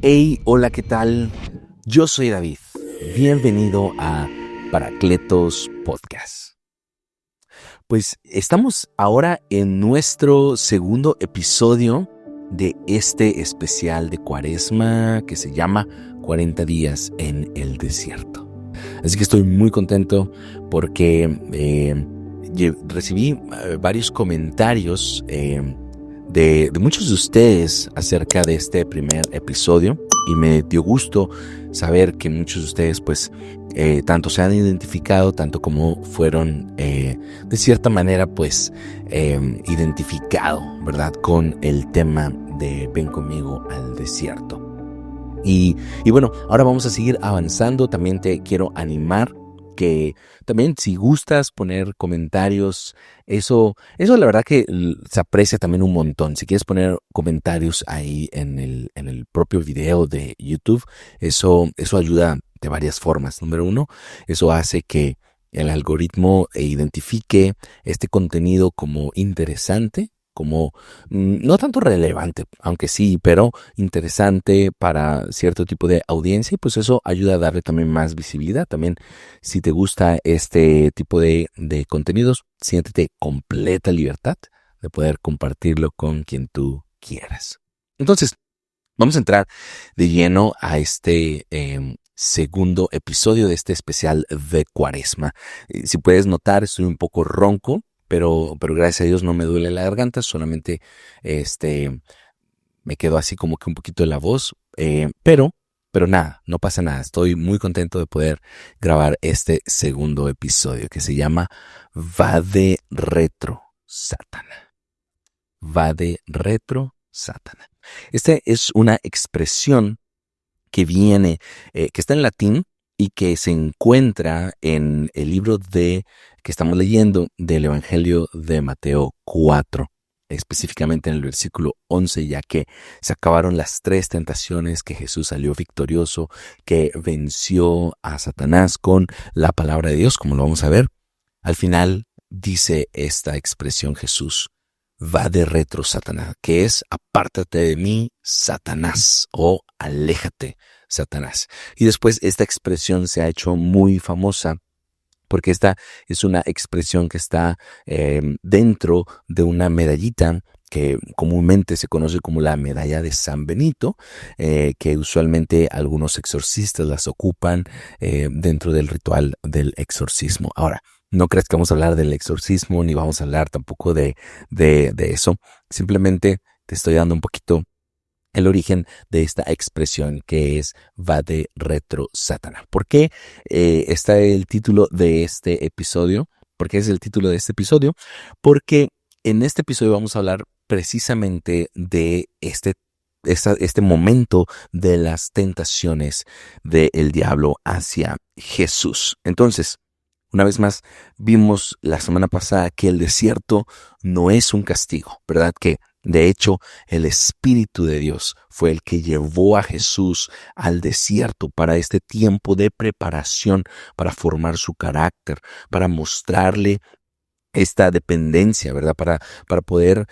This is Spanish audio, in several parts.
Hey, hola, ¿qué tal? Yo soy David. Bienvenido a Paracletos Podcast. Pues estamos ahora en nuestro segundo episodio de este especial de Cuaresma que se llama 40 días en el desierto. Así que estoy muy contento porque recibí varios comentarios de muchos de ustedes acerca de este primer episodio y me dio gusto saber que muchos de ustedes pues tanto se han identificado, tanto como fueron de cierta manera pues identificado, ¿verdad? Con el tema de Ven conmigo al desierto. Y bueno, ahora vamos a seguir avanzando. También te quiero animar que también si gustas poner comentarios, eso la verdad que se aprecia también un montón. Si quieres poner comentarios ahí en el propio video de YouTube, eso ayuda de varias formas. Número uno, eso hace que el algoritmo identifique este contenido como interesante, como no tanto relevante, aunque sí, pero interesante para cierto tipo de audiencia, y pues eso ayuda a darle también más visibilidad. También si te gusta este tipo de contenidos, siéntete completa libertad de poder compartirlo con quien tú quieras. Entonces, vamos a entrar de lleno a este segundo episodio de este especial de Cuaresma. Si puedes notar, estoy un poco ronco, pero gracias a Dios no me duele la garganta, solamente me quedó así como que un poquito de la voz, pero nada, no pasa nada. Estoy muy contento de poder grabar este segundo episodio que se llama Va de Retro, Satana. Va de Retro, Satana. Esta es una expresión que viene, que está en latín y que se encuentra en el libro que estamos leyendo del Evangelio de Mateo 4, específicamente en el versículo 11, ya que se acabaron las 3 tentaciones, que Jesús salió victorioso, que venció a Satanás con la palabra de Dios, como lo vamos a ver. Al final dice esta expresión Jesús: va de retro, Satanás, que es apártate de mí, Satanás, o aléjate, Satanás. Y después esta expresión se ha hecho muy famosa porque esta es una expresión que está dentro de una medallita que comúnmente se conoce como la medalla de San Benito, que usualmente algunos exorcistas las ocupan dentro del ritual del exorcismo. Ahora, no creas que vamos a hablar del exorcismo, ni vamos a hablar tampoco de eso. Simplemente te estoy dando un poquito el origen de esta expresión que es va de retro Satana. ¿Por qué está el título de este episodio? ¿Por qué es el título de este episodio? Porque en este episodio vamos a hablar precisamente de este momento de las tentaciones del diablo hacia Jesús. Entonces, una vez más, vimos la semana pasada que el desierto no es un castigo, ¿verdad? Que de hecho el Espíritu de Dios fue el que llevó a Jesús al desierto para este tiempo de preparación, para formar su carácter, para mostrarle esta dependencia, ¿verdad? Para poder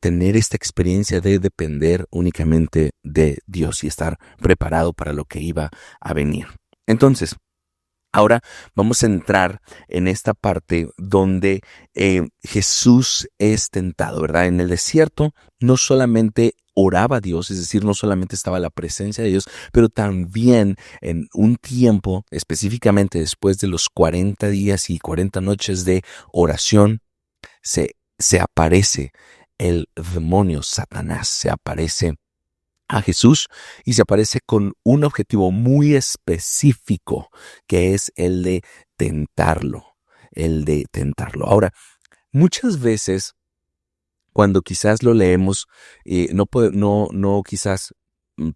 tener esta experiencia de depender únicamente de Dios y estar preparado para lo que iba a venir. Entonces, ahora vamos a entrar en esta parte donde Jesús es tentado, ¿verdad? En el desierto no solamente oraba a Dios, es decir, no solamente estaba la presencia de Dios, pero también en un tiempo, específicamente después de los 40 días y 40 noches de oración, se aparece el demonio Satanás, se aparece a Jesús y se aparece con un objetivo muy específico, que es el de tentarlo, Ahora, muchas veces cuando quizás lo leemos, no quizás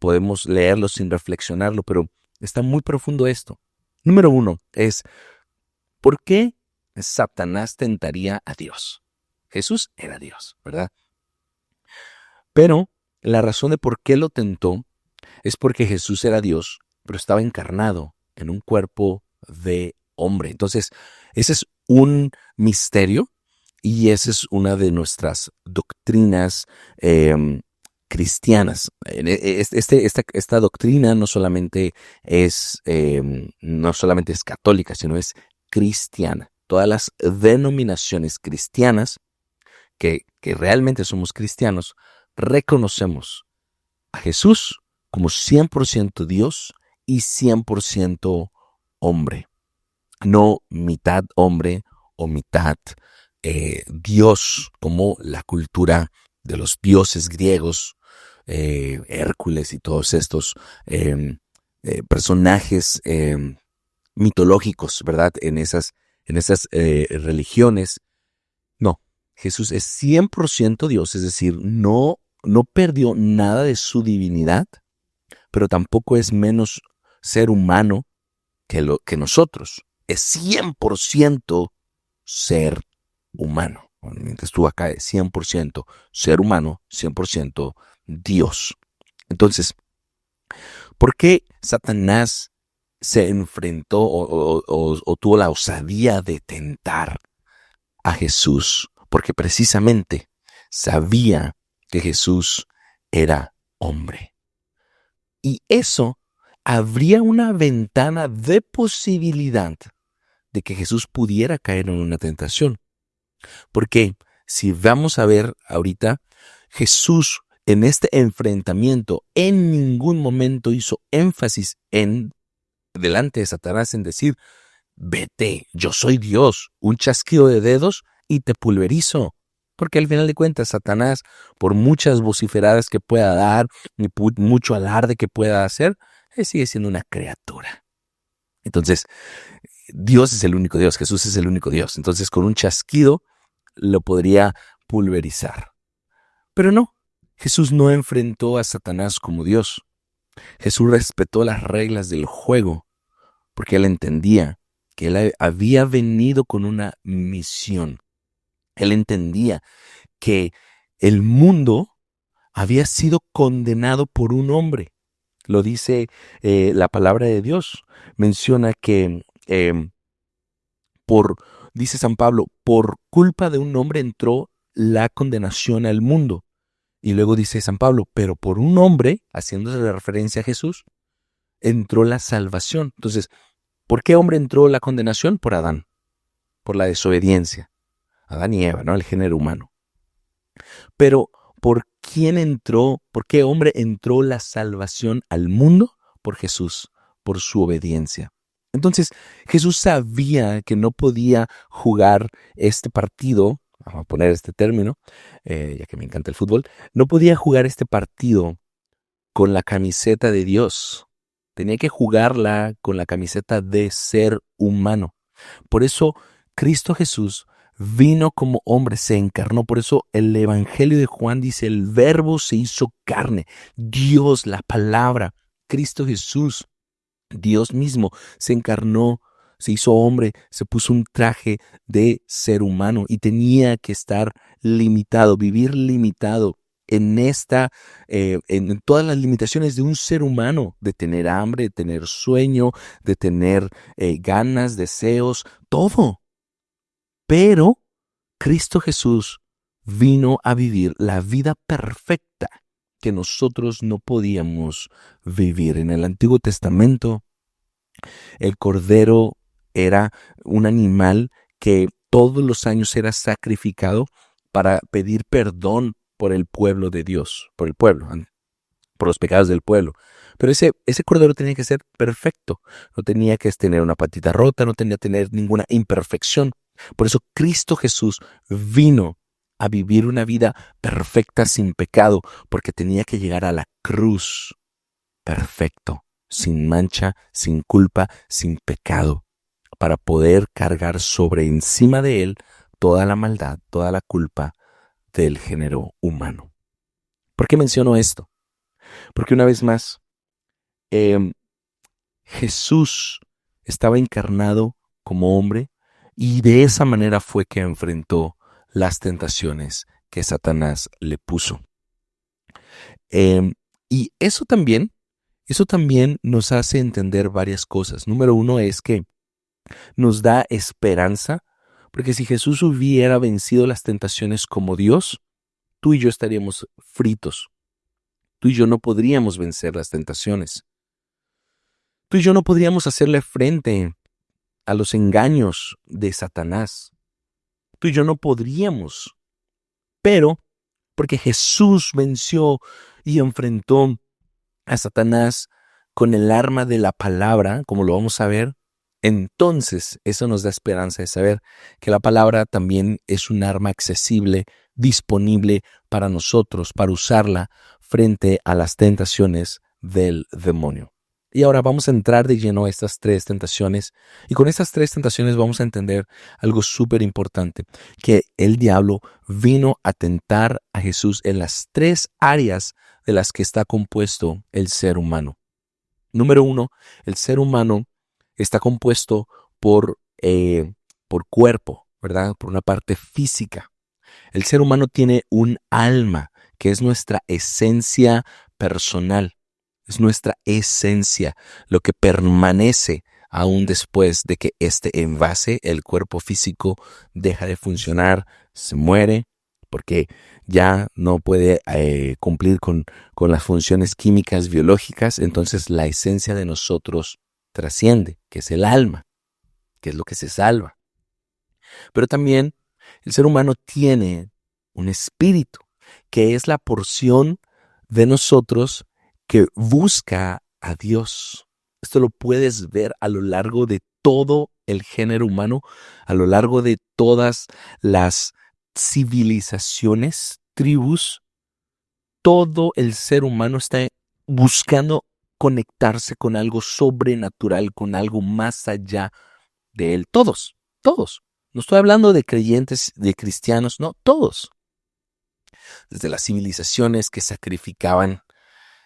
podemos leerlo sin reflexionarlo, pero está muy profundo esto. Número uno es, ¿por qué Satanás tentaría a Dios? Jesús era Dios, ¿verdad? Pero la razón de por qué lo tentó es porque Jesús era Dios, pero estaba encarnado en un cuerpo de hombre. Entonces, ese es un misterio y esa es una de nuestras doctrinas cristianas. Esta doctrina no solamente es católica, sino es cristiana. Todas las denominaciones cristianas que realmente somos cristianos, reconocemos a Jesús como 100% Dios y 100% hombre. No mitad hombre o mitad Dios, como la cultura de los dioses griegos, Hércules y todos estos personajes mitológicos, ¿verdad? En esas religiones. No, Jesús es 100% Dios, es decir, no perdió nada de su divinidad, pero tampoco es menos ser humano que nosotros. Es 100% ser humano. Bueno, mientras tú acá es 100% ser humano, 100% Dios. Entonces, ¿por qué Satanás se enfrentó o tuvo la osadía de tentar a Jesús? Porque precisamente sabía que Jesús era hombre. Y eso abría una ventana de posibilidad de que Jesús pudiera caer en una tentación. Porque si vamos a ver ahorita, Jesús en este enfrentamiento en ningún momento hizo énfasis delante de Satanás en decir, vete, yo soy Dios, un chasquido de dedos y te pulverizo. Porque al final de cuentas, Satanás, por muchas vociferadas que pueda dar, y mucho alarde que pueda hacer, sigue siendo una criatura. Entonces, Dios es el único Dios, Jesús es el único Dios. Entonces, con un chasquido lo podría pulverizar. Pero no, Jesús no enfrentó a Satanás como Dios. Jesús respetó las reglas del juego, porque él entendía que él había venido con una misión. Él entendía que el mundo había sido condenado por un hombre. Lo dice la palabra de Dios. Menciona que dice San Pablo, por culpa de un hombre entró la condenación al mundo. Y luego dice San Pablo, pero por un hombre, haciéndose referencia a Jesús, entró la salvación. Entonces, ¿por qué hombre entró la condenación? Por Adán, por la desobediencia. Adán y Eva, ¿no? El género humano. Pero, ¿por qué hombre entró la salvación al mundo? Por Jesús, por su obediencia. Entonces, Jesús sabía que no podía jugar este partido, vamos a poner este término, ya que me encanta el fútbol, no podía jugar este partido con la camiseta de Dios. Tenía que jugarla con la camiseta de ser humano. Por eso, Cristo Jesús vino como hombre, se encarnó. Por eso el Evangelio de Juan dice, el Verbo se hizo carne. Dios, la palabra, Cristo Jesús, Dios mismo, se encarnó, se hizo hombre, se puso un traje de ser humano y tenía que estar limitado, vivir limitado en todas las limitaciones de un ser humano, de tener hambre, de tener sueño, de tener ganas, deseos, todo. Pero Cristo Jesús vino a vivir la vida perfecta que nosotros no podíamos vivir. En el Antiguo Testamento, el cordero era un animal que todos los años era sacrificado para pedir perdón por el pueblo de Dios, por el pueblo, por los pecados del pueblo. Pero ese cordero tenía que ser perfecto, no tenía que tener una patita rota, no tenía que tener ninguna imperfección. Por eso Cristo Jesús vino a vivir una vida perfecta sin pecado, porque tenía que llegar a la cruz perfecto, sin mancha, sin culpa, sin pecado, para poder cargar sobre encima de él toda la maldad, toda la culpa del género humano. ¿Por qué menciono esto? Porque una vez más, Jesús estaba encarnado como hombre y de esa manera fue que enfrentó las tentaciones que Satanás le puso. Y eso también nos hace entender varias cosas. Número uno es que nos da esperanza, porque si Jesús hubiera vencido las tentaciones como Dios, tú y yo estaríamos fritos. Tú y yo no podríamos vencer las tentaciones. Tú y yo no podríamos hacerle frente a los engaños de Satanás. Tú y yo no podríamos. Pero, porque Jesús venció y enfrentó a Satanás con el arma de la palabra, como lo vamos a ver, entonces eso nos da esperanza de saber que la palabra también es un arma accesible, disponible para nosotros, para usarla frente a las tentaciones del demonio. Y ahora vamos a entrar de lleno a estas tres tentaciones, y con estas tres tentaciones vamos a entender algo súper importante, que el diablo vino a tentar a Jesús en las tres áreas de las que está compuesto el ser humano. Número 1, el ser humano está compuesto por cuerpo, ¿verdad? Por una parte física. El ser humano tiene un alma, que es nuestra esencia personal. Es nuestra esencia, lo que permanece aún después de que este envase, el cuerpo físico, deja de funcionar, se muere, porque ya no puede cumplir con las funciones químicas, biológicas. Entonces la esencia de nosotros trasciende, que es el alma, que es lo que se salva. Pero también el ser humano tiene un espíritu, que es la porción de nosotros que busca a Dios. Esto lo puedes ver a lo largo de todo el género humano, a lo largo de todas las civilizaciones, tribus. Todo el ser humano está buscando conectarse con algo sobrenatural, con algo más allá de él. Todos. No estoy hablando de creyentes, de cristianos, no, todos. Desde las civilizaciones que sacrificaban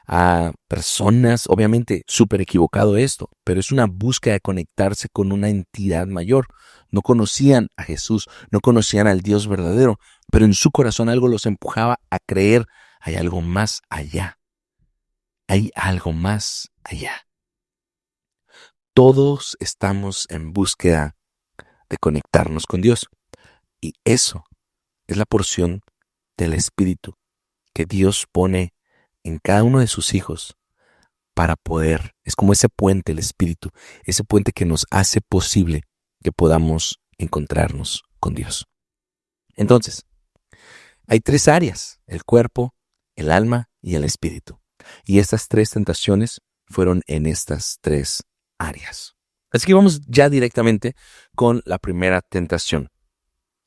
a personas, obviamente súper equivocado esto, pero es una búsqueda de conectarse con una entidad mayor. No conocían a Jesús, no conocían al Dios verdadero, pero en su corazón algo los empujaba a creer, hay algo más allá. Hay algo más allá. Todos estamos en búsqueda de conectarnos con Dios, y eso es la porción del Espíritu que Dios pone en cada uno de sus hijos para poder, es como ese puente, el Espíritu, ese puente que nos hace posible que podamos encontrarnos con Dios. Entonces, hay tres áreas: el cuerpo, el alma y el espíritu. Y estas tres tentaciones fueron en estas tres áreas. Así que vamos ya directamente con la primera tentación.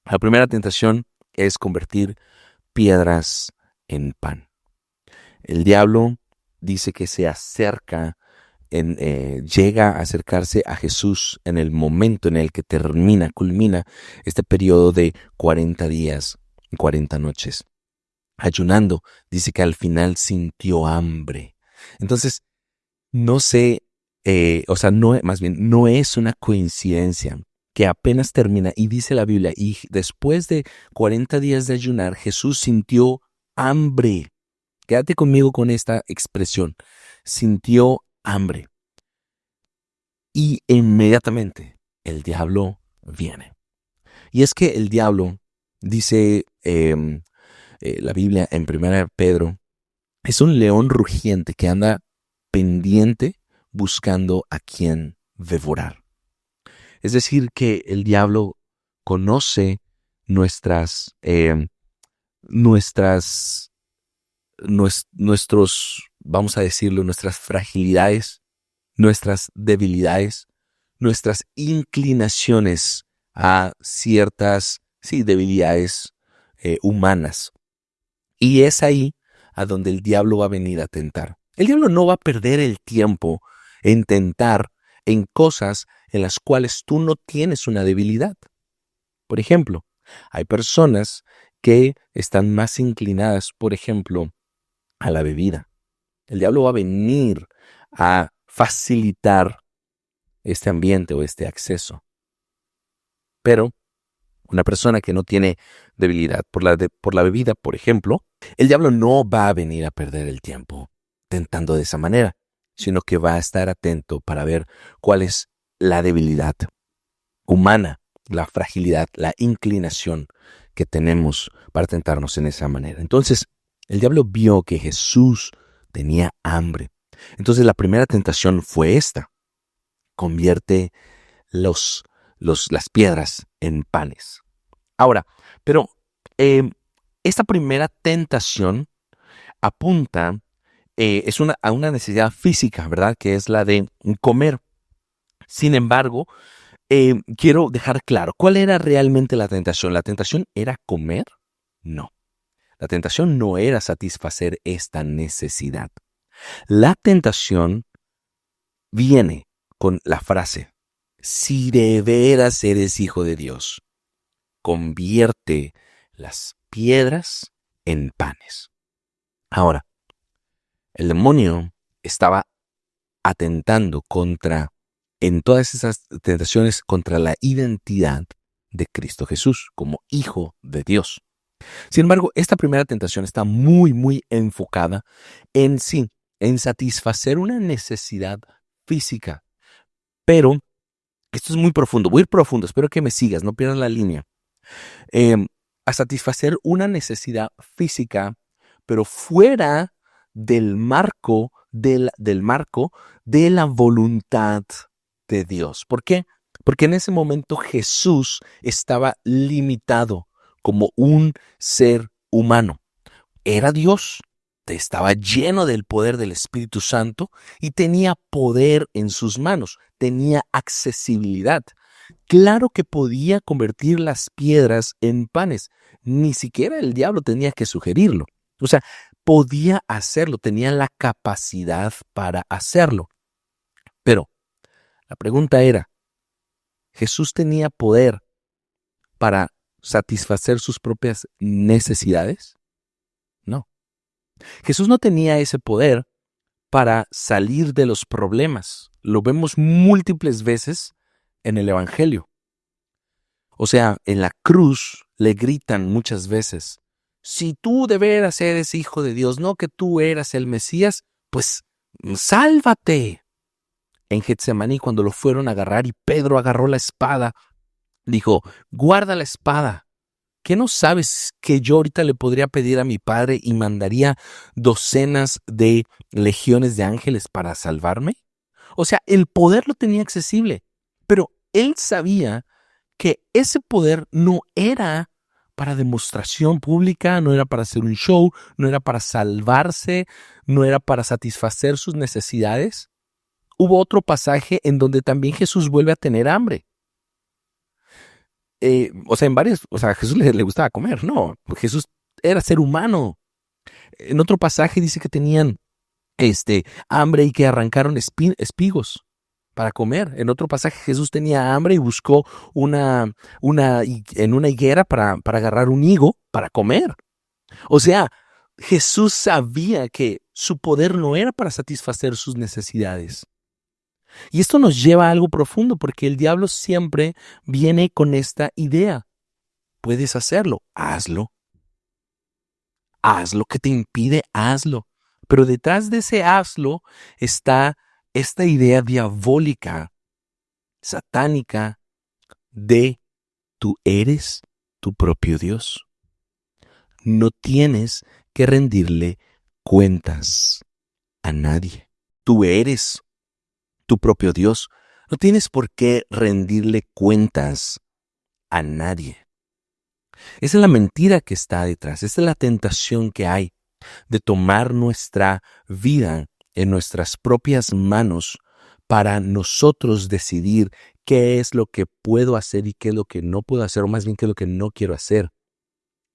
La primera tentación es convertir piedras en pan. El diablo dice que se acerca, llega a acercarse a Jesús en el momento en el que culmina este periodo de 40 días y 40 noches. Ayunando, dice que al final sintió hambre. Entonces, no sé, no es una coincidencia que apenas termina, y dice la Biblia, y después de 40 días de ayunar, Jesús sintió hambre. Quédate conmigo con esta expresión. Sintió hambre. Y inmediatamente el diablo viene. Y es que el diablo, dice la Biblia en 1 Pedro, es un león rugiente que anda pendiente buscando a quien devorar. Es decir, que el diablo conoce nuestros, vamos a decirlo, nuestras fragilidades, nuestras debilidades, nuestras inclinaciones a ciertas, debilidades humanas. Y es ahí a donde el diablo va a venir a tentar. El diablo no va a perder el tiempo en tentar en cosas en las cuales tú no tienes una debilidad. Por ejemplo, hay personas que están más inclinadas, por ejemplo, a la bebida. El diablo va a venir a facilitar este ambiente o este acceso. Pero una persona que no tiene debilidad por la bebida, por ejemplo, el diablo no va a venir a perder el tiempo tentando de esa manera, sino que va a estar atento para ver cuál es la debilidad humana, la fragilidad, la inclinación que tenemos para tentarnos en esa manera. Entonces, el diablo vio que Jesús tenía hambre. Entonces la primera tentación fue esta: convierte las piedras en panes. Ahora, pero esta primera tentación apunta a una necesidad física, ¿verdad? Que es la de comer. Sin embargo, quiero dejar claro, ¿cuál era realmente la tentación? ¿La tentación era comer? No. La tentación no era satisfacer esta necesidad. La tentación viene con la frase: si de veras eres hijo de Dios, convierte las piedras en panes. Ahora, el demonio estaba atentando en todas esas tentaciones, contra la identidad de Cristo Jesús como hijo de Dios. Sin embargo, esta primera tentación está muy, muy enfocada en satisfacer una necesidad física. Pero esto es muy profundo, voy a ir profundo, espero que me sigas, no pierdas la línea. A satisfacer una necesidad física, pero fuera del marco de la voluntad de Dios. ¿Por qué? Porque en ese momento Jesús estaba limitado como un ser humano. Era Dios, estaba lleno del poder del Espíritu Santo y tenía poder en sus manos, tenía accesibilidad. Claro que podía convertir las piedras en panes. Ni siquiera el diablo tenía que sugerirlo. O sea, podía hacerlo, tenía la capacidad para hacerlo. Pero la pregunta era, ¿Jesús tenía poder para satisfacer sus propias necesidades? No. Jesús no tenía ese poder para salir de los problemas. Lo vemos múltiples veces en el Evangelio. O sea, en la cruz le gritan muchas veces: si tú de veras eres hijo de Dios, no que tú eras el Mesías, pues sálvate. En Getsemaní, cuando lo fueron a agarrar y Pedro agarró la espada, dijo: guarda la espada. ¿Qué no sabes que yo ahorita le podría pedir a mi Padre y mandaría docenas de legiones de ángeles para salvarme? O sea, el poder lo tenía accesible, pero él sabía que ese poder no era para demostración pública, no era para hacer un show, no era para salvarse, no era para satisfacer sus necesidades. Hubo otro pasaje en donde también Jesús vuelve a tener hambre. A Jesús le gustaba comer, no, Jesús era ser humano. En otro pasaje dice que tenían hambre y que arrancaron espigos para comer. En otro pasaje Jesús tenía hambre y buscó en una higuera para agarrar un higo para comer. O sea, Jesús sabía que su poder no era para satisfacer sus necesidades. Y esto nos lleva a algo profundo, porque el diablo siempre viene con esta idea: puedes hacerlo, hazlo. Hazlo, que te impide, hazlo. Pero detrás de ese hazlo está esta idea diabólica, satánica, de tú eres tu propio Dios. No tienes que rendirle cuentas a nadie. Tú eres tu propio Dios. No tienes por qué rendirle cuentas a nadie. Esa es la mentira que está detrás. Esa es la tentación que hay de tomar nuestra vida en nuestras propias manos para nosotros decidir qué es lo que puedo hacer y qué es lo que no puedo hacer, o más bien qué es lo que no quiero hacer.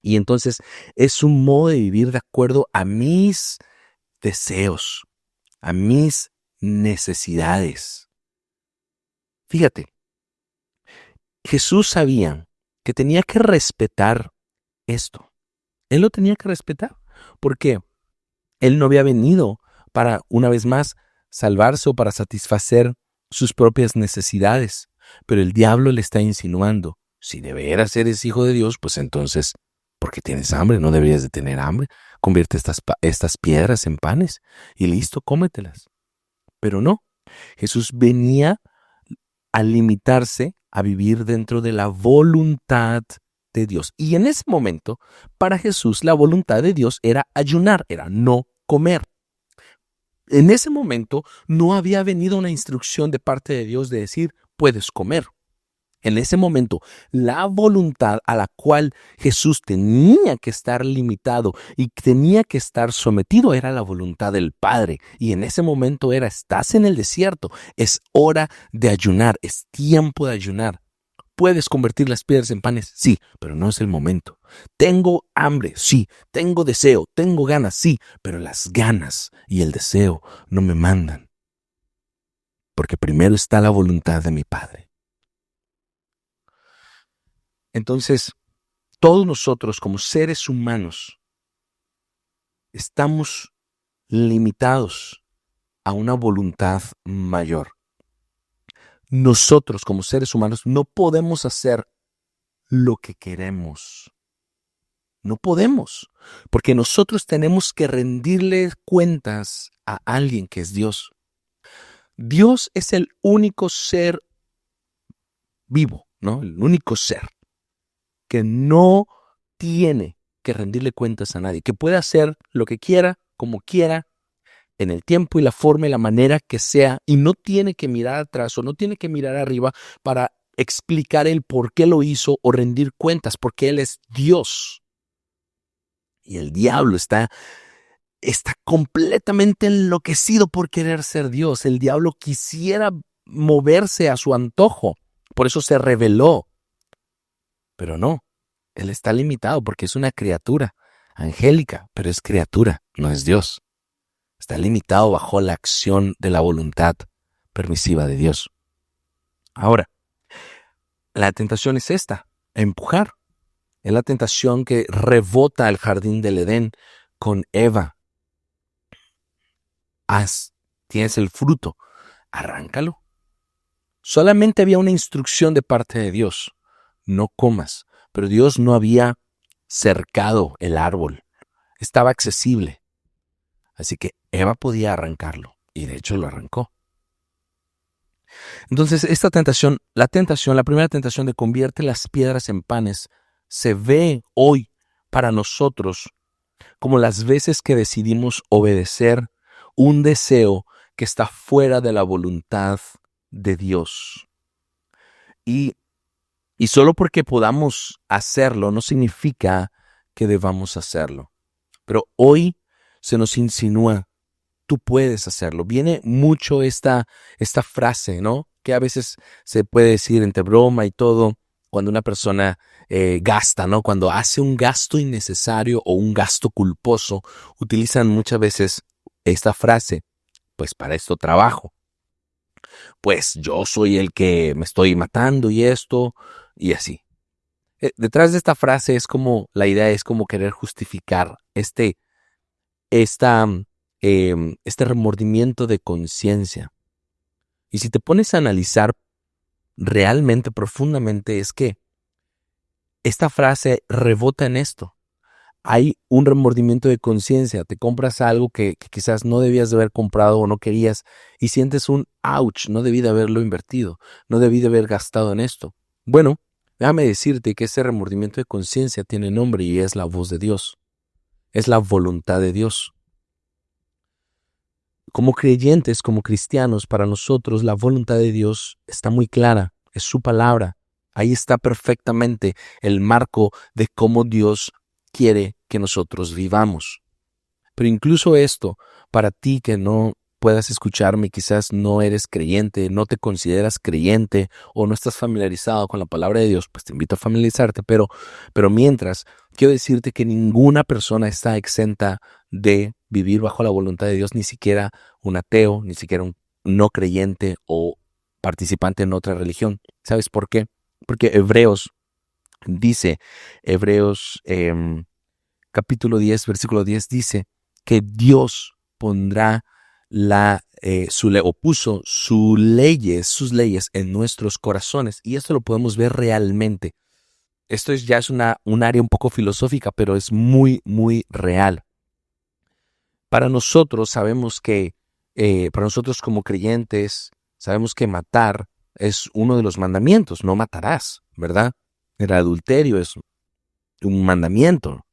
Y entonces es un modo de vivir de acuerdo a mis deseos, a mis necesidades. Fíjate, Jesús sabía que tenía que respetar esto. Él lo tenía que respetar, porque él no había venido para, una vez más, salvarse o para satisfacer sus propias necesidades. Pero el diablo le está insinuando: si de veras eres hijo de Dios, pues entonces, ¿por qué tienes hambre? No deberías de tener hambre. Convierte estas piedras en panes y listo, cómetelas. Pero no, Jesús venía a limitarse a vivir dentro de la voluntad de Dios. Y en ese momento, para Jesús, la voluntad de Dios era ayunar, era no comer. En ese momento no había venido una instrucción de parte de Dios de decir, puedes comer. En ese momento, la voluntad a la cual Jesús tenía que estar limitado y tenía que estar sometido era la voluntad del Padre. Y en ese momento era, estás en el desierto, es hora de ayunar, es tiempo de ayunar. ¿Puedes convertir las piedras en panes? Sí, pero no es el momento. Tengo hambre, sí. Tengo deseo, tengo ganas, sí, pero las ganas y el deseo no me mandan. Porque primero está la voluntad de mi Padre. Entonces, todos nosotros como seres humanos estamos limitados a una voluntad mayor. Nosotros como seres humanos no podemos hacer lo que queremos. No podemos, porque nosotros tenemos que rendirle cuentas a alguien que es Dios. Dios es el único ser vivo, ¿no? El único ser que no tiene que rendirle cuentas a nadie, que puede hacer lo que quiera, como quiera, en el tiempo y la forma y la manera que sea, y no tiene que mirar atrás o no tiene que mirar arriba para explicar el por qué lo hizo o rendir cuentas, porque Él es Dios. Y el diablo está completamente enloquecido por querer ser Dios. El diablo quisiera moverse a su antojo, por eso se rebeló. Pero no, él está limitado porque es una criatura angélica, pero es criatura, no es Dios. Está limitado bajo la acción de la voluntad permisiva de Dios. Ahora, la tentación es esta, empujar. Es la tentación que rebota al jardín del Edén con Eva. Tienes el fruto, arráncalo. Solamente había una instrucción de parte de Dios, no comas, pero Dios no había cercado el árbol, estaba accesible. Así que Eva podía arrancarlo, y de hecho lo arrancó. Entonces esta tentación, la primera tentación de convierte las piedras en panes, se ve hoy para nosotros como las veces que decidimos obedecer un deseo que está fuera de la voluntad de Dios. Y solo porque podamos hacerlo no significa que debamos hacerlo. Pero hoy se nos insinúa, tú puedes hacerlo. Viene mucho esta frase, ¿no? Que a veces se puede decir entre broma y todo, cuando una persona gasta, ¿no? Cuando hace un gasto innecesario o un gasto culposo, utilizan muchas veces esta frase, pues para esto trabajo. Pues yo soy el que me estoy matando y esto, y así. Detrás de esta frase es como, la idea es como querer justificar este remordimiento de conciencia. Y si te pones a analizar realmente, profundamente, es que esta frase rebota en esto. Hay un remordimiento de conciencia. Te compras algo que quizás no debías de haber comprado o no querías y sientes un ouch, no debí de haberlo invertido, no debí de haber gastado en esto. Bueno, déjame decirte que ese remordimiento de conciencia tiene nombre y es la voz de Dios. Es la voluntad de Dios. Como creyentes, como cristianos, para nosotros la voluntad de Dios está muy clara, es su palabra. Ahí está perfectamente el marco de cómo Dios quiere que nosotros vivamos. Pero incluso esto, para ti que no puedas escucharme, quizás no eres creyente, no te consideras creyente o no estás familiarizado con la palabra de Dios, pues te invito a familiarizarte, pero mientras, quiero decirte que ninguna persona está exenta de vivir bajo la voluntad de Dios, ni siquiera un ateo, ni siquiera un no creyente o participante en otra religión. ¿Sabes por qué? Porque Hebreos dice, capítulo 10, versículo 10 dice que Dios pondrá puso sus leyes en nuestros corazones, y esto lo podemos ver realmente. Esto ya es un área un poco filosófica, pero es muy, muy real. Para nosotros sabemos que, para nosotros como creyentes, sabemos que matar es uno de los mandamientos, no matarás, ¿verdad? El adulterio es un mandamiento.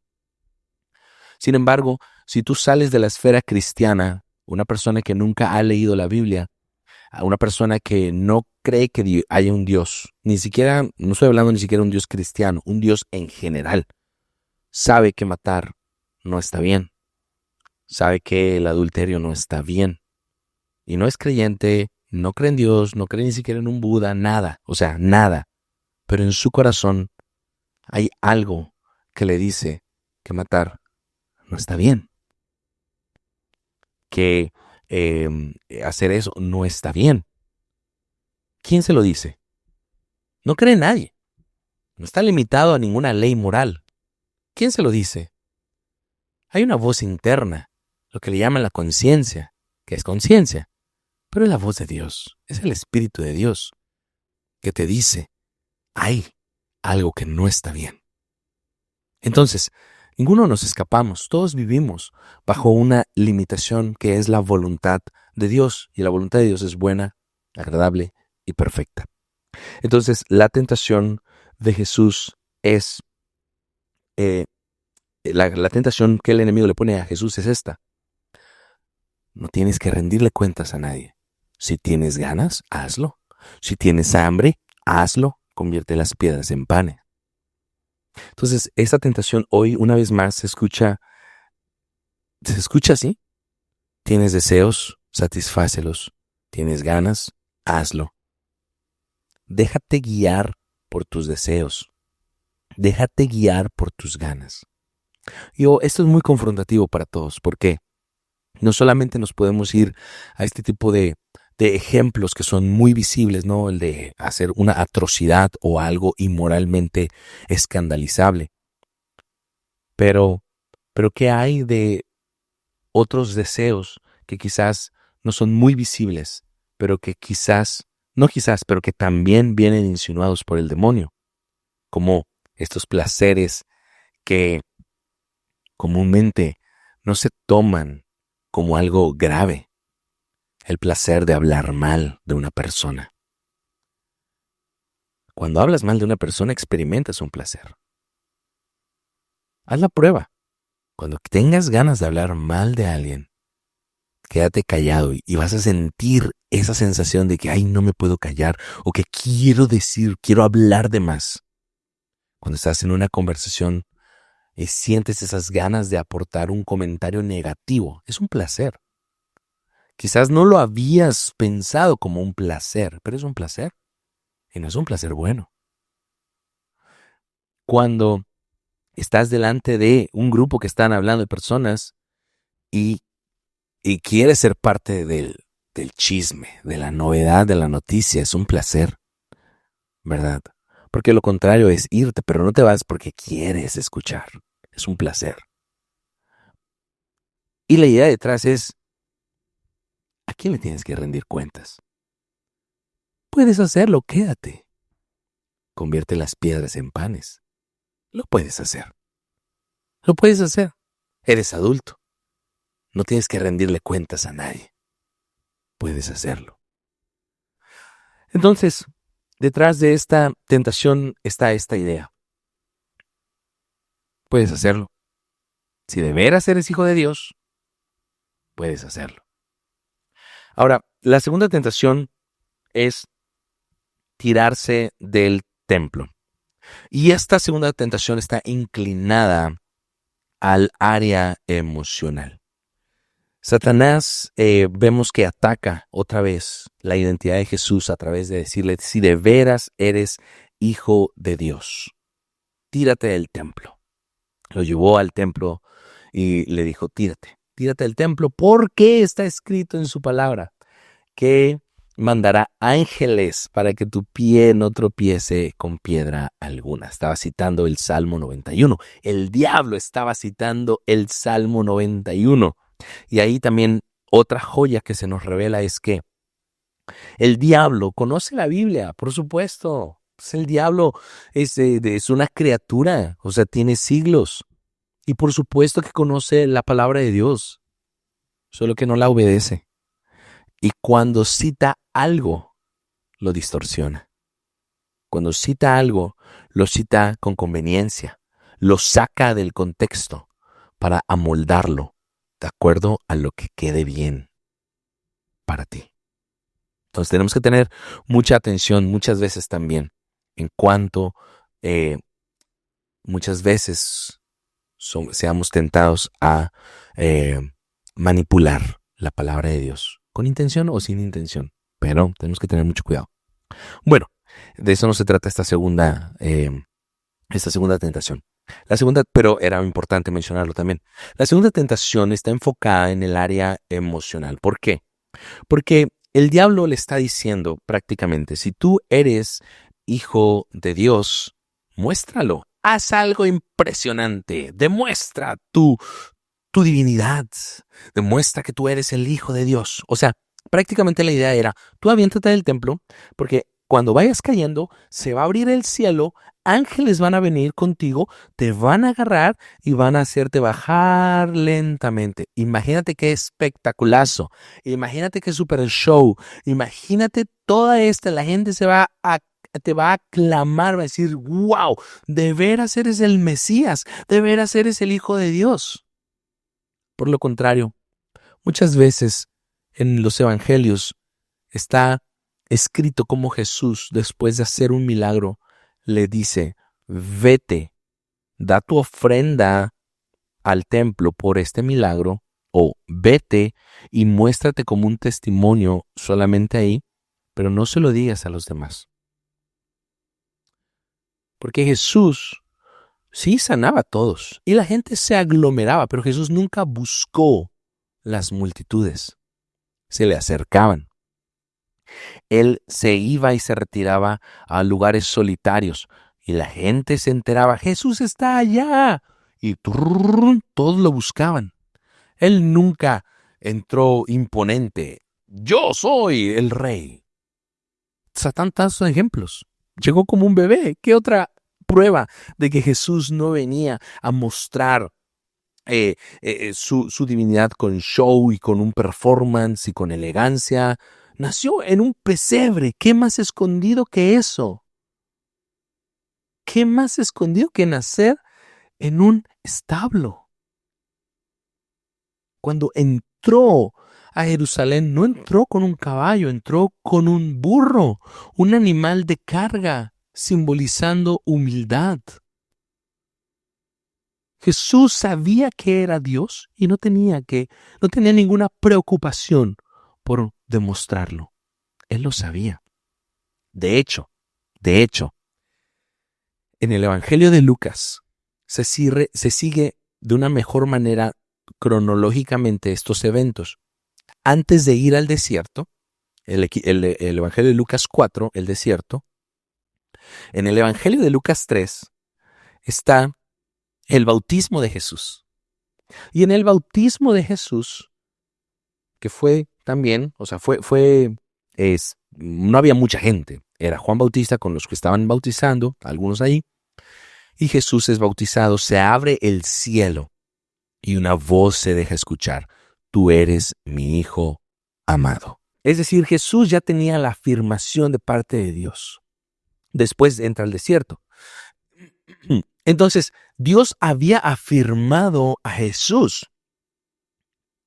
Sin embargo, si tú sales de la esfera cristiana una persona que nunca ha leído la Biblia, a una persona que no cree que haya un Dios, ni siquiera, no estoy hablando ni siquiera de un Dios cristiano, un Dios en general, sabe que matar no está bien, sabe que el adulterio no está bien, y no es creyente, no cree en Dios, no cree ni siquiera en un Buda, nada, o sea, nada, pero en su corazón hay algo que le dice que matar no está bien, que hacer eso no está bien. ¿Quién se lo dice? No cree en nadie. No está limitado a ninguna ley moral. ¿Quién se lo dice? Hay una voz interna, lo que le llaman la conciencia, que es conciencia, pero es la voz de Dios, es el Espíritu de Dios, que te dice, hay algo que no está bien. Entonces, ninguno nos escapamos, todos vivimos bajo una limitación que es la voluntad de Dios, y la voluntad de Dios es buena, agradable y perfecta. Entonces, la tentación de Jesús es, la tentación que el enemigo le pone a Jesús es esta. No tienes que rendirle cuentas a nadie. Si tienes ganas, hazlo. Si tienes hambre, hazlo. Convierte las piedras en panes. Entonces, esta tentación hoy, una vez más, se escucha así. Tienes deseos, satisfácelos. Tienes ganas, hazlo. Déjate guiar por tus deseos. Déjate guiar por tus ganas. Esto es muy confrontativo para todos, porque no solamente nos podemos ir a este tipo de ejemplos que son muy visibles, ¿no? El de hacer una atrocidad o algo inmoralmente escandalizable. Pero ¿qué hay de otros deseos que quizás no son muy visibles, pero que pero que también vienen insinuados por el demonio? Como estos placeres que comúnmente no se toman como algo grave. El placer de hablar mal de una persona. Cuando hablas mal de una persona, experimentas un placer. Haz la prueba. Cuando tengas ganas de hablar mal de alguien, quédate callado y vas a sentir esa sensación de que, ay, no me puedo callar, o que quiero hablar de más. Cuando estás en una conversación y sientes esas ganas de aportar un comentario negativo, es un placer. Quizás no lo habías pensado como un placer, pero es un placer. Y no es un placer bueno. Cuando estás delante de un grupo que están hablando de personas y quieres ser parte del chisme, de la novedad, de la noticia, es un placer, ¿verdad? Porque lo contrario es irte, pero no te vas porque quieres escuchar. Es un placer. Y la idea detrás es, ¿a quién le tienes que rendir cuentas? Puedes hacerlo, quédate. Convierte las piedras en panes. Lo puedes hacer. Lo puedes hacer. Eres adulto. No tienes que rendirle cuentas a nadie. Puedes hacerlo. Entonces, detrás de esta tentación está esta idea. Puedes hacerlo. Si de veras eres hijo de Dios, puedes hacerlo. Ahora, la segunda tentación es tirarse del templo. Y esta segunda tentación está inclinada al área emocional. Satanás vemos que ataca otra vez la identidad de Jesús a través de decirle, si de veras eres hijo de Dios, tírate del templo. Lo llevó al templo y le dijo, tírate del templo, porque está escrito en su palabra que mandará ángeles para que tu pie no tropiece con piedra alguna. Estaba citando el Salmo 91. El diablo estaba citando el Salmo 91. Y ahí también otra joya que se nos revela es que el diablo conoce la Biblia, por supuesto. El diablo es una criatura, o sea, tiene siglos. Y por supuesto que conoce la palabra de Dios, solo que no la obedece. Y cuando cita algo, lo distorsiona. Cuando cita algo, lo cita con conveniencia, lo saca del contexto para amoldarlo de acuerdo a lo que quede bien para ti. Entonces tenemos que tener mucha atención muchas veces también en cuanto muchas veces seamos tentados a manipular la palabra de Dios, con intención o sin intención. Pero tenemos que tener mucho cuidado. Bueno, de eso no se trata esta segunda tentación. La segunda, pero era importante mencionarlo también. La segunda tentación está enfocada en el área emocional. ¿Por qué? Porque el diablo le está diciendo prácticamente, si tú eres hijo de Dios, muéstralo. Haz algo impresionante. Demuestra tu divinidad. Demuestra que tú eres el hijo de Dios. O sea, prácticamente la idea era, tú aviéntate del templo, porque cuando vayas cayendo, se va a abrir el cielo, ángeles van a venir contigo, te van a agarrar y van a hacerte bajar lentamente. Imagínate qué espectaculazo. Imagínate qué super show. Imagínate toda la gente te va a aclamar, va a decir, wow, de veras eres el Mesías, de veras eres el Hijo de Dios. Por lo contrario, muchas veces en los evangelios está escrito como Jesús, después de hacer un milagro, le dice, vete, da tu ofrenda al templo por este milagro, o vete y muéstrate como un testimonio solamente ahí, pero no se lo digas a los demás. Porque Jesús sí sanaba a todos y la gente se aglomeraba, pero Jesús nunca buscó las multitudes. Se le acercaban. Él se iba y se retiraba a lugares solitarios y la gente se enteraba, Jesús está allá. Y todos lo buscaban. Él nunca entró imponente. Yo soy el rey. Tantos ejemplos. Llegó como un bebé. ¿Qué otra prueba de que Jesús no venía a mostrar su divinidad con show y con un performance y con elegancia? Nació en un pesebre. ¿Qué más escondido que eso? ¿Qué más escondido que nacer en un establo? Cuando entró a Jerusalén, no entró con un caballo, entró con un burro, un animal de carga, simbolizando humildad. Jesús sabía que era Dios y no tenía ninguna preocupación por demostrarlo. Él lo sabía. De hecho, en el Evangelio de Lucas se sigue de una mejor manera cronológicamente estos eventos. Antes de ir al desierto, el Evangelio de Lucas 4, el desierto, en el Evangelio de Lucas 3 está el bautismo de Jesús. Y en el bautismo de Jesús, que fue también, o sea, no había mucha gente. Era Juan Bautista con los que estaban bautizando, algunos ahí. Y Jesús es bautizado, se abre el cielo y una voz se deja escuchar. Tú eres mi Hijo amado. Es decir, Jesús ya tenía la afirmación de parte de Dios. Después entra al desierto. Entonces, Dios había afirmado a Jesús.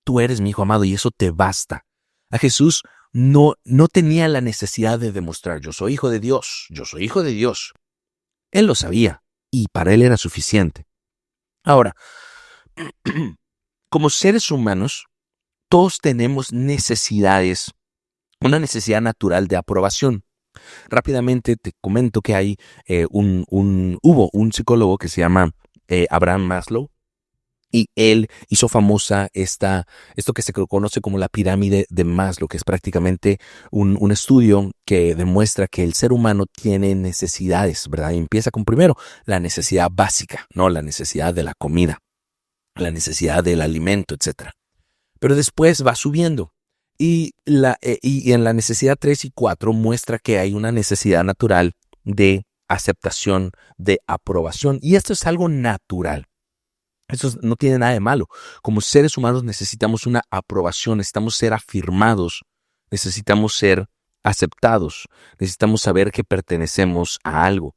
Tú eres mi Hijo amado y eso te basta. A Jesús no tenía la necesidad de demostrar, yo soy hijo de Dios, yo soy hijo de Dios. Él lo sabía y para él era suficiente. Ahora, como seres humanos, todos tenemos necesidades, una necesidad natural de aprobación. Rápidamente te comento que hubo un psicólogo que se llama Abraham Maslow, y él hizo famosa esto que se conoce como la pirámide de Maslow, que es prácticamente un estudio que demuestra que el ser humano tiene necesidades, ¿verdad? Y empieza con primero la necesidad básica, ¿no? La necesidad de la comida, la necesidad del alimento, etc. Pero después va subiendo. Y en la necesidad 3 y 4 muestra que hay una necesidad natural de aceptación, de aprobación. Y esto es algo natural. Eso no tiene nada de malo. Como seres humanos necesitamos una aprobación, necesitamos ser afirmados, necesitamos ser aceptados, necesitamos saber que pertenecemos a algo.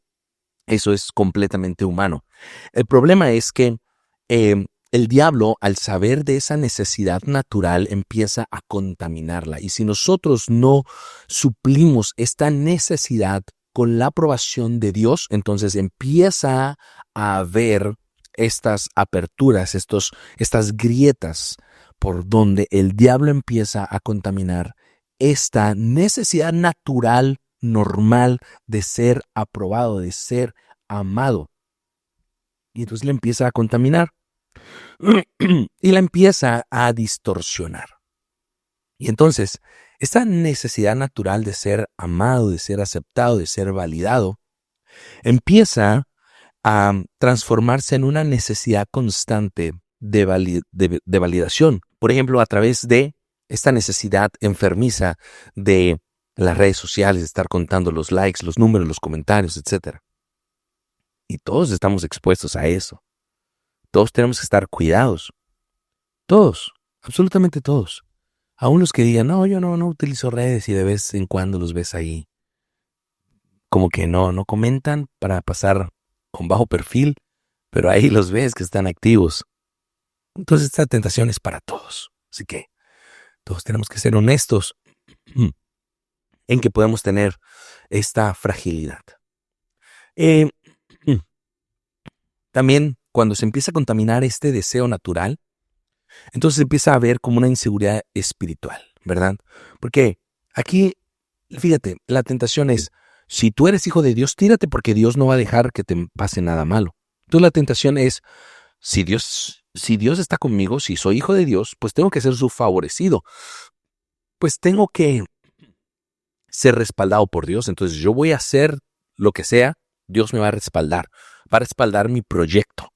Eso es completamente humano. El problema es que el diablo, al saber de esa necesidad natural, empieza a contaminarla. Y si nosotros no suplimos esta necesidad con la aprobación de Dios, entonces empieza a haber estas aperturas, estas grietas por donde el diablo empieza a contaminar esta necesidad natural, normal de ser aprobado, de ser amado. Y entonces le empieza a contaminar y la empieza a distorsionar. Y entonces, esta necesidad natural de ser amado, de ser aceptado, de ser validado, empieza a transformarse en una necesidad constante de validación. Por ejemplo, a través de esta necesidad enfermiza de las redes sociales, de estar contando los likes, los números, los comentarios, etc. Y todos estamos expuestos a eso. Todos tenemos que estar cuidados. Todos, absolutamente todos. Aún los que digan, no, yo no utilizo redes y de vez en cuando los ves ahí. Como que no comentan para pasar con bajo perfil, pero ahí los ves que están activos. Entonces esta tentación es para todos. Así que todos tenemos que ser honestos en que podemos tener esta fragilidad. También cuando se empieza a contaminar este deseo natural, entonces empieza a haber como una inseguridad espiritual, ¿verdad? Porque aquí, fíjate, la tentación es, si tú eres hijo de Dios, tírate porque Dios no va a dejar que te pase nada malo. Entonces la tentación es, si Dios está conmigo, si soy hijo de Dios, pues tengo que ser su favorecido. Pues tengo que ser respaldado por Dios. Entonces yo voy a hacer lo que sea, Dios me va a respaldar mi proyecto.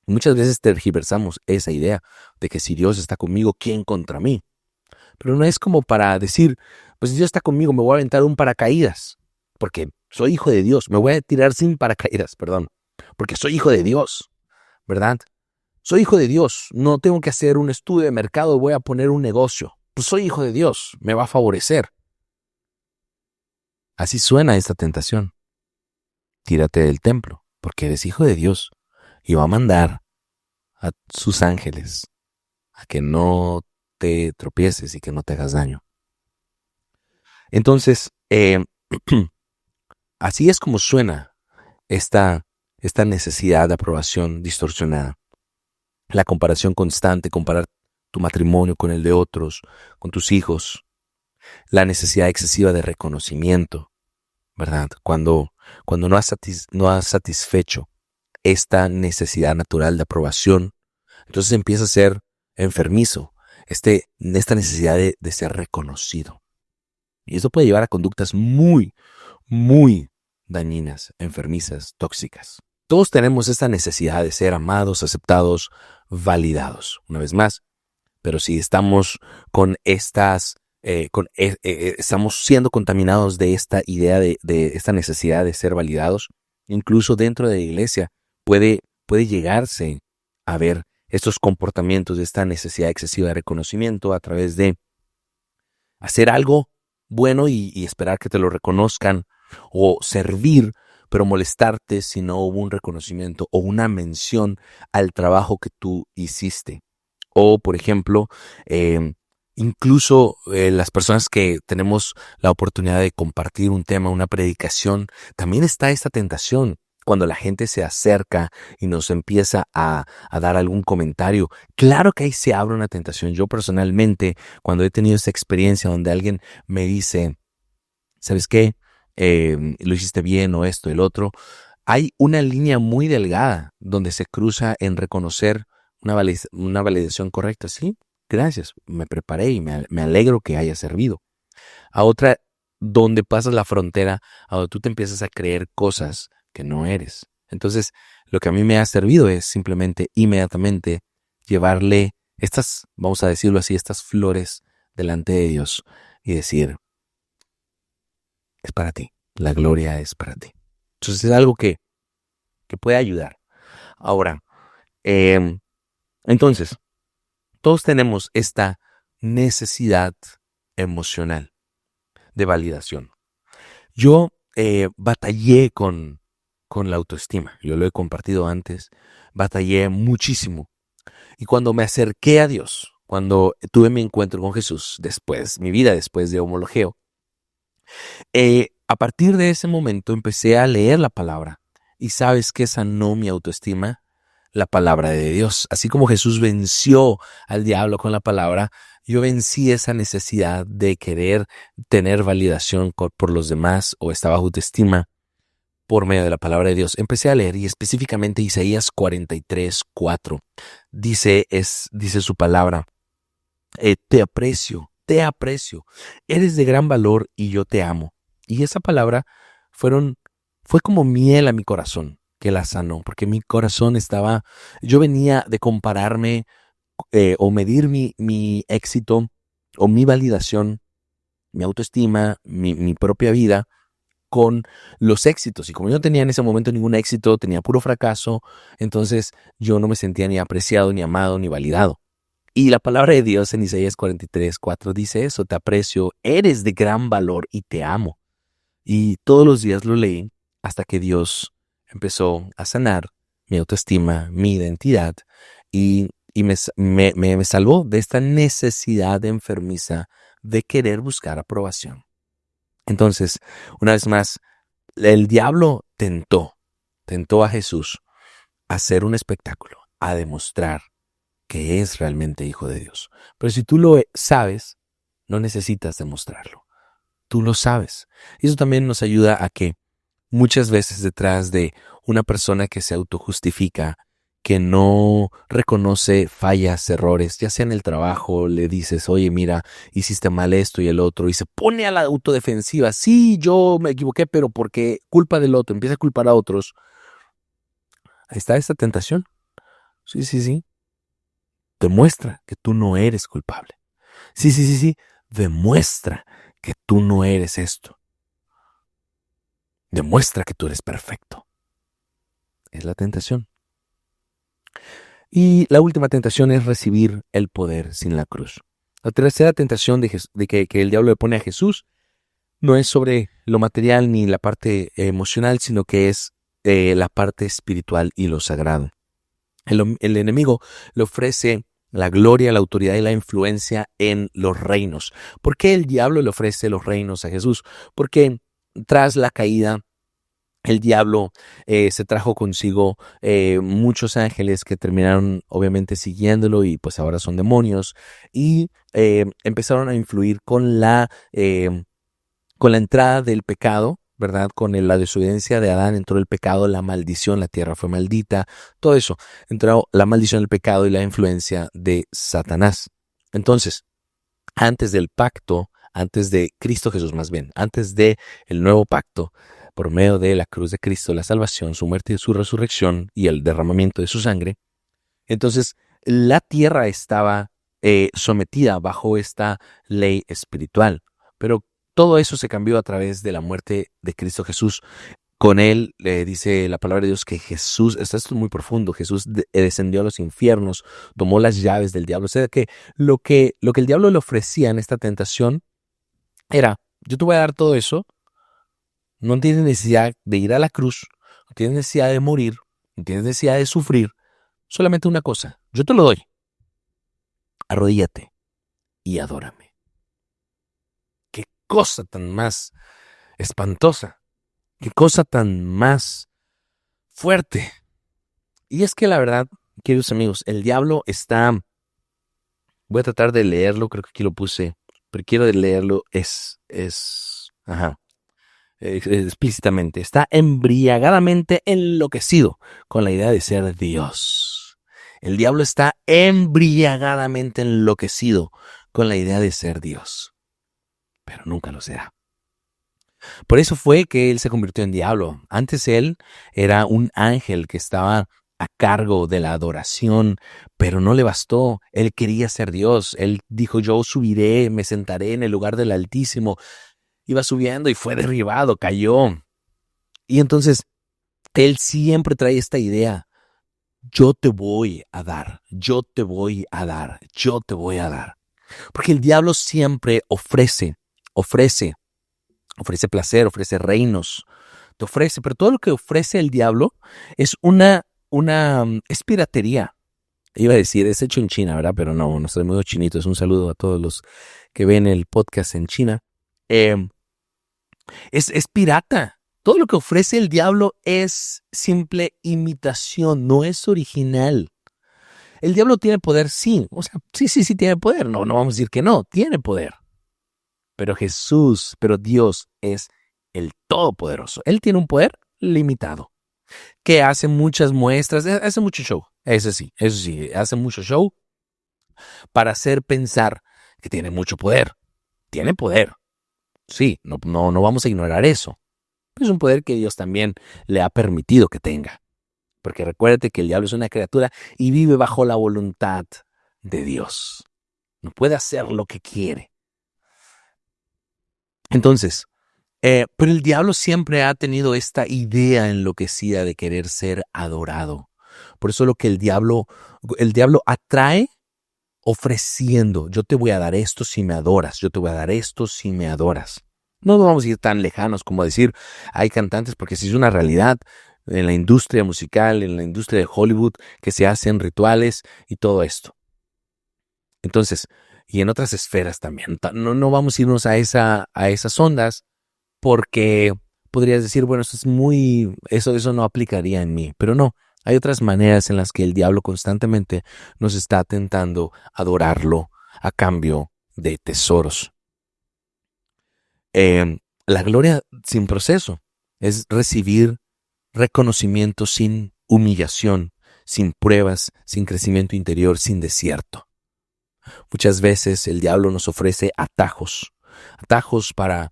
Muchas veces tergiversamos esa idea de que si Dios está conmigo, ¿quién contra mí? Pero no es como para decir, pues si Dios está conmigo, me voy a aventar un paracaídas, porque soy hijo de Dios. Me voy a tirar sin paracaídas, porque soy hijo de Dios, ¿verdad? Soy hijo de Dios, no tengo que hacer un estudio de mercado, voy a poner un negocio. Pues soy hijo de Dios, me va a favorecer. Así suena esta tentación. Tírate del templo, porque eres hijo de Dios. Y va a mandar a sus ángeles a que no te tropieces y que no te hagas daño. Entonces, así es como suena esta necesidad de aprobación distorsionada. La comparación constante, comparar tu matrimonio con el de otros, con tus hijos. La necesidad excesiva de reconocimiento, ¿verdad? Cuando no has satisfecho esta necesidad natural de aprobación, entonces empieza a ser enfermizo, esta necesidad de ser reconocido. Y eso puede llevar a conductas muy, muy dañinas, enfermizas, tóxicas. Todos tenemos esta necesidad de ser amados, aceptados, validados. Una vez más, pero si estamos con estamos siendo contaminados de esta idea de esta necesidad de ser validados, incluso dentro de la iglesia puede llegarse a ver estos comportamientos de esta necesidad excesiva de reconocimiento a través de hacer algo bueno y esperar que te lo reconozcan, o servir pero molestarte si no hubo un reconocimiento o una mención al trabajo que tú hiciste. O, por ejemplo, incluso las personas que tenemos la oportunidad de compartir un tema, una predicación, también está esta tentación. Cuando la gente se acerca y nos empieza a dar algún comentario, claro que ahí se abre una tentación. Yo personalmente, cuando he tenido esa experiencia donde alguien me dice, ¿sabes qué? Lo hiciste bien o esto, el otro. Hay una línea muy delgada donde se cruza en reconocer una validación correcta. Sí, gracias, me preparé y me alegro que haya servido. A otra, donde pasas la frontera, a donde tú te empiezas a creer cosas que no eres. Entonces, lo que a mí me ha servido es simplemente inmediatamente llevarle estas, vamos a decirlo así, estas flores delante de Dios y decir, es para ti, la gloria es para ti. Entonces es algo que puede ayudar. Ahora, entonces, todos tenemos esta necesidad emocional de validación. Yo batallé con la autoestima. Yo lo he compartido antes. Batallé muchísimo Y cuando me acerqué a Dios, cuando tuve mi encuentro con Jesús, mi vida después de homologeo, a partir de ese momento empecé a leer la palabra. ¿Y sabes qué sanó mi autoestima? La palabra de Dios. Así como Jesús venció al diablo con la palabra, yo vencí esa necesidad de querer tener validación por los demás o esta baja autoestima por medio de la palabra de Dios. Empecé a leer y específicamente Isaías 43:4. Dice su palabra, te aprecio, eres de gran valor y yo te amo. Y esa palabra fue como miel a mi corazón que la sanó, porque mi corazón yo venía de compararme o medir mi éxito o mi validación, mi autoestima, mi propia vida con los éxitos. Y como yo no tenía en ese momento ningún éxito, tenía puro fracaso, entonces yo no me sentía ni apreciado, ni amado, ni validado. Y la palabra de Dios en Isaías 43:4 dice eso, te aprecio, eres de gran valor y te amo. Y todos los días lo leí hasta que Dios empezó a sanar mi autoestima, mi identidad y me salvó de esta necesidad enfermiza de querer buscar aprobación. Entonces, una vez más, el diablo tentó a Jesús a hacer un espectáculo, a demostrar que es realmente hijo de Dios. Pero si tú lo sabes, no necesitas demostrarlo. Tú lo sabes. Y eso también nos ayuda a que muchas veces detrás de una persona que se autojustifica, que no reconoce fallas, errores, ya sea en el trabajo, le dices, oye, mira, hiciste mal esto y el otro, y se pone a la autodefensiva. Sí, yo me equivoqué, pero porque culpa del otro, empieza a culpar a otros. Ahí está esta tentación. Sí. Demuestra que tú no eres culpable. Sí. Demuestra que tú no eres esto. Demuestra que tú eres perfecto. Es la tentación. Y la última tentación es recibir el poder sin la cruz. La tercera tentación que el diablo le pone a Jesús no es sobre lo material ni la parte emocional, sino que es la parte espiritual y lo sagrado. El enemigo le ofrece la gloria, la autoridad y la influencia en los reinos. ¿Por qué el diablo le ofrece los reinos a Jesús? Porque tras la caída, el diablo se trajo consigo muchos ángeles que terminaron obviamente siguiéndolo y pues ahora son demonios y empezaron a influir con la entrada del pecado, ¿verdad? Con la desobediencia de Adán entró el pecado, la maldición, la tierra fue maldita, todo eso. Entró la maldición del pecado y la influencia de Satanás. Entonces, antes del pacto, antes de Cristo Jesús más bien, antes de el nuevo pacto, por medio de la cruz de Cristo, la salvación, su muerte y su resurrección y el derramamiento de su sangre, entonces la tierra estaba sometida bajo esta ley espiritual. Pero todo eso se cambió a través de la muerte de Cristo Jesús. Con él le dice la palabra de Dios que Jesús, esto es muy profundo, Jesús descendió a los infiernos, tomó las llaves del diablo. O sea que lo que el diablo le ofrecía en esta tentación era, yo te voy a dar todo eso, no tienes necesidad de ir a la cruz, no tienes necesidad de morir, no tienes necesidad de sufrir, solamente una cosa, yo te lo doy, arrodíllate y adórame. Qué cosa tan más espantosa, qué cosa tan más fuerte. Y es que la verdad, queridos amigos, el diablo está, voy a tratar de leerlo, creo que aquí lo puse, pero quiero leerlo, explícitamente, está embriagadamente enloquecido con la idea de ser Dios. El diablo está embriagadamente enloquecido con la idea de ser Dios, pero nunca lo será. Por eso fue que él se convirtió en diablo. Antes él era un ángel que estaba a cargo de la adoración, pero no le bastó. Él quería ser Dios. Él dijo, yo subiré, me sentaré en el lugar del Altísimo. Iba subiendo y fue derribado, cayó. Y entonces él siempre trae esta idea. Yo te voy a dar, yo te voy a dar, yo te voy a dar. Porque el diablo siempre ofrece placer, ofrece reinos, te ofrece, pero todo lo que ofrece el diablo es es piratería. Iba a decir, es hecho en China, ¿verdad? Pero no estoy muy chinito. Es un saludo a todos los que ven el podcast en China. Eh, es pirata. Todo lo que ofrece el diablo es simple imitación, no es original. El diablo tiene poder, sí. O sea, sí tiene poder. No vamos a decir que no, tiene poder. Pero Dios es el Todopoderoso. Él tiene un poder limitado, que hace muchas muestras, hace mucho show. Eso sí, hace mucho show para hacer pensar que tiene mucho poder. Tiene poder. Sí, no vamos a ignorar eso. Es un poder que Dios también le ha permitido que tenga. Porque recuérdate que el diablo es una criatura y vive bajo la voluntad de Dios. No puede hacer lo que quiere. Entonces, pero el diablo siempre ha tenido esta idea enloquecida de querer ser adorado. Por eso lo que el diablo atrae ofreciendo, yo te voy a dar esto si me adoras, yo te voy a dar esto si me adoras. No nos vamos a ir tan lejanos como decir, hay cantantes, porque si es una realidad en la industria musical, en la industria de Hollywood, que se hacen rituales y todo esto. Entonces, y en otras esferas también, no vamos a irnos a esas ondas, porque podrías decir, bueno, eso no aplicaría en mí, pero no. Hay otras maneras en las que el diablo constantemente nos está tentando adorarlo a cambio de tesoros. La gloria sin proceso es recibir reconocimiento sin humillación, sin pruebas, sin crecimiento interior, sin desierto. Muchas veces el diablo nos ofrece atajos para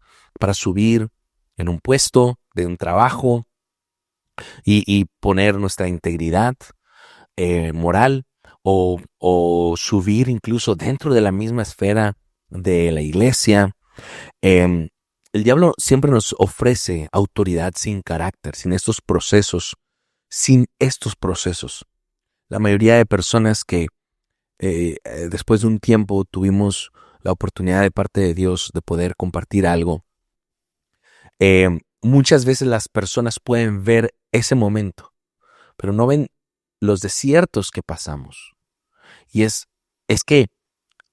subir en un puesto de un trabajo y poner nuestra integridad moral o subir incluso dentro de la misma esfera de la iglesia. El diablo siempre nos ofrece autoridad sin carácter, sin estos procesos. La mayoría de personas que después de un tiempo tuvimos la oportunidad de parte de Dios de poder compartir algo, muchas veces las personas pueden ver ese momento, pero no ven los desiertos que pasamos. Y es que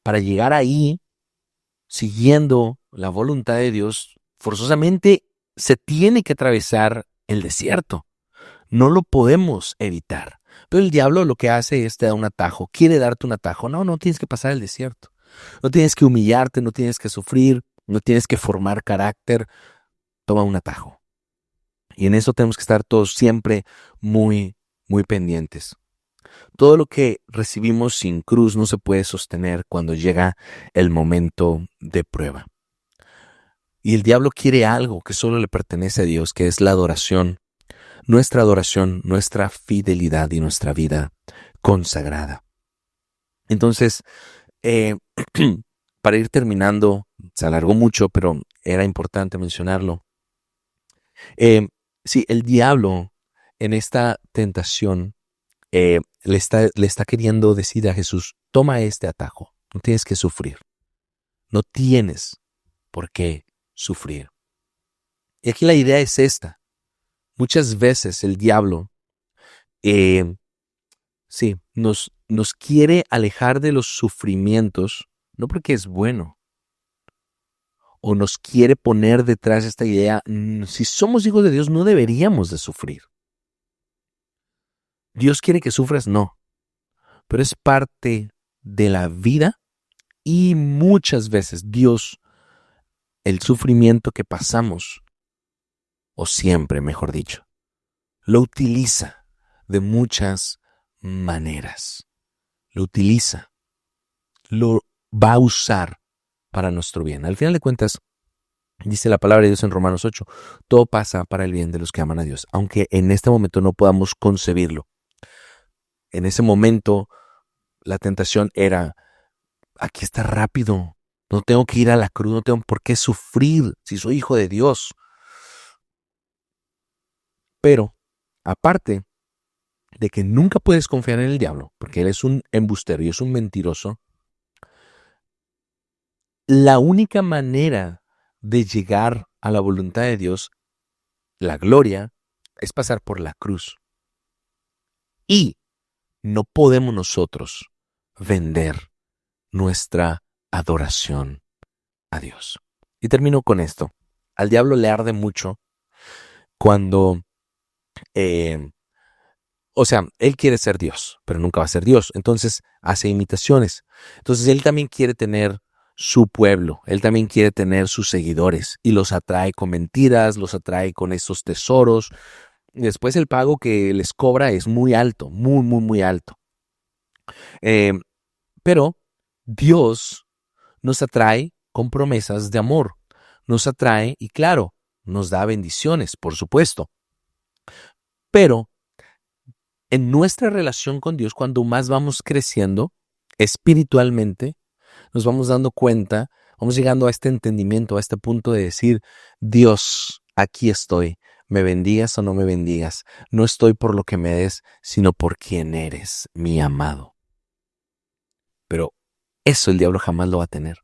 para llegar ahí, siguiendo la voluntad de Dios, forzosamente se tiene que atravesar el desierto. No lo podemos evitar. Pero el diablo lo que hace es te da un atajo, quiere darte un atajo. No tienes que pasar el desierto. No tienes que humillarte, no tienes que sufrir, no tienes que formar carácter. Toma un atajo. Y en eso tenemos que estar todos siempre muy, muy pendientes. Todo lo que recibimos sin cruz no se puede sostener cuando llega el momento de prueba. Y el diablo quiere algo que solo le pertenece a Dios, que es la adoración, nuestra fidelidad y nuestra vida consagrada. Entonces, para ir terminando, se alargó mucho, pero era importante mencionarlo. Sí, el diablo en esta tentación le está queriendo decir a Jesús, toma este atajo, no tienes que sufrir, no tienes por qué sufrir. Y aquí la idea es esta. Muchas veces el diablo nos quiere alejar de los sufrimientos, no porque es bueno, o nos quiere poner detrás esta idea, si somos hijos de Dios no deberíamos de sufrir. Dios quiere que sufras, no, pero es parte de la vida y muchas veces Dios, el sufrimiento que pasamos, o siempre, mejor dicho, lo utiliza de muchas maneras. Lo va a usar para nuestro bien. Al final de cuentas, dice la palabra de Dios en Romanos 8, todo pasa para el bien de los que aman a Dios, aunque en este momento no podamos concebirlo. En ese momento, la tentación era, aquí está rápido, no tengo que ir a la cruz, no tengo por qué sufrir si soy hijo de Dios. Pero, aparte de que nunca puedes confiar en el diablo, porque él es un embustero y es un mentiroso, la única manera de llegar a la voluntad de Dios, la gloria, es pasar por la cruz. Y no podemos nosotros vender nuestra adoración a Dios. Y termino con esto. Al diablo le arde mucho cuando, él quiere ser Dios, pero nunca va a ser Dios. Entonces hace imitaciones. Entonces él también quiere tener su pueblo, él también quiere tener sus seguidores y los atrae con mentiras, los atrae con esos tesoros. Y después el pago que les cobra es muy alto, muy, muy, muy alto. Pero Dios nos atrae con promesas de amor. Nos atrae y claro, nos da bendiciones, por supuesto. Pero en nuestra relación con Dios, cuando más vamos creciendo espiritualmente, nos vamos dando cuenta, vamos llegando a este entendimiento, a este punto de decir, Dios, aquí estoy, me bendigas o no me bendigas, no estoy por lo que me des, sino por quien eres, mi amado. Pero eso el diablo jamás lo va a tener.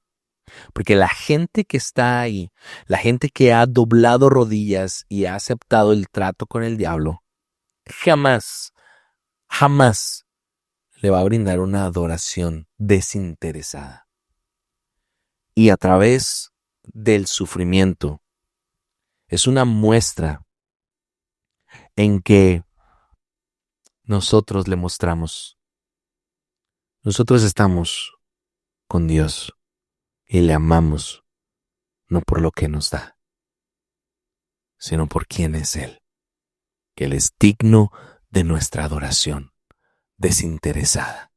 Porque la gente que está ahí, la gente que ha doblado rodillas y ha aceptado el trato con el diablo, jamás le va a brindar una adoración desinteresada. Y a través del sufrimiento es una muestra en que nosotros le mostramos, nosotros estamos con Dios y le amamos no por lo que nos da, sino por quién es Él, que Él es digno de nuestra adoración desinteresada.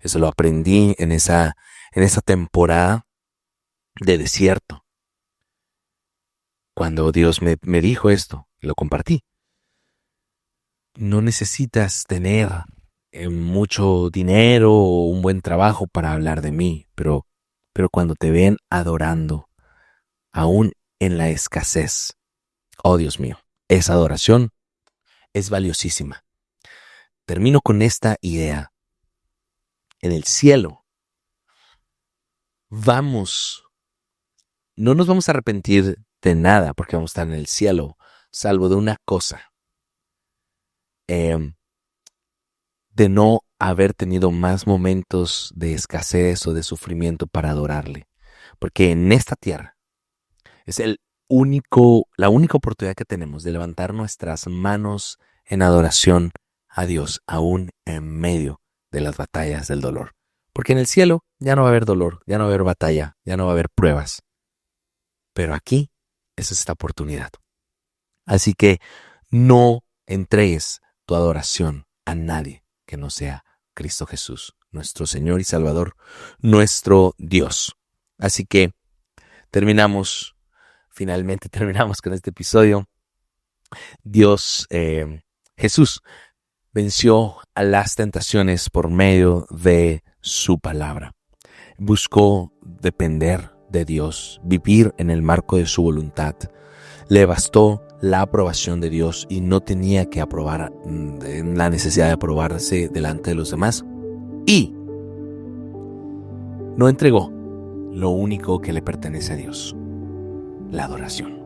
Eso lo aprendí en esa temporada de desierto. Cuando Dios me dijo esto, lo compartí. No necesitas tener mucho dinero o un buen trabajo para hablar de mí, pero cuando te ven adorando, aún en la escasez, oh Dios mío, esa adoración es valiosísima. Termino con esta idea. En el cielo, no nos vamos a arrepentir de nada porque vamos a estar en el cielo, salvo de una cosa. De no haber tenido más momentos de escasez o de sufrimiento para adorarle. Porque en esta tierra es la única oportunidad que tenemos de levantar nuestras manos en adoración a Dios, aún en medio de las batallas del dolor. Porque en el cielo ya no va a haber dolor, ya no va a haber batalla, ya no va a haber pruebas. Pero aquí es esta oportunidad. Así que no entregues tu adoración a nadie que no sea Cristo Jesús, nuestro Señor y Salvador, nuestro Dios. Así que finalmente terminamos con este episodio. Jesús venció a las tentaciones por medio de su palabra. Buscó depender de Dios, vivir en el marco de su voluntad. Le bastó la aprobación de Dios y no tenía que la necesidad de aprobarse delante de los demás. Y no entregó lo único que le pertenece a Dios, la adoración.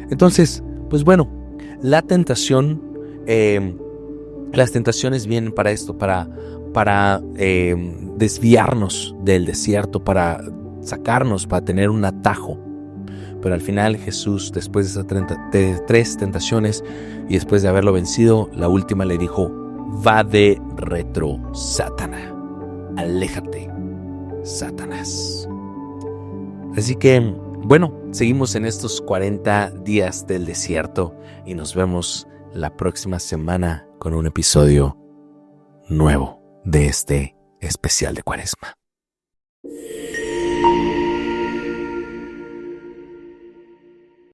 Entonces, pues bueno, las tentaciones vienen para esto, para desviarnos del desierto, para sacarnos, para tener un atajo. Pero al final Jesús, después de esas 3 tentaciones y después de haberlo vencido, la última le dijo, va de retro, Satanás. Aléjate, Satanás. Así que, bueno, seguimos en estos 40 días del desierto y nos vemos la próxima semana con un episodio nuevo de este especial de Cuaresma.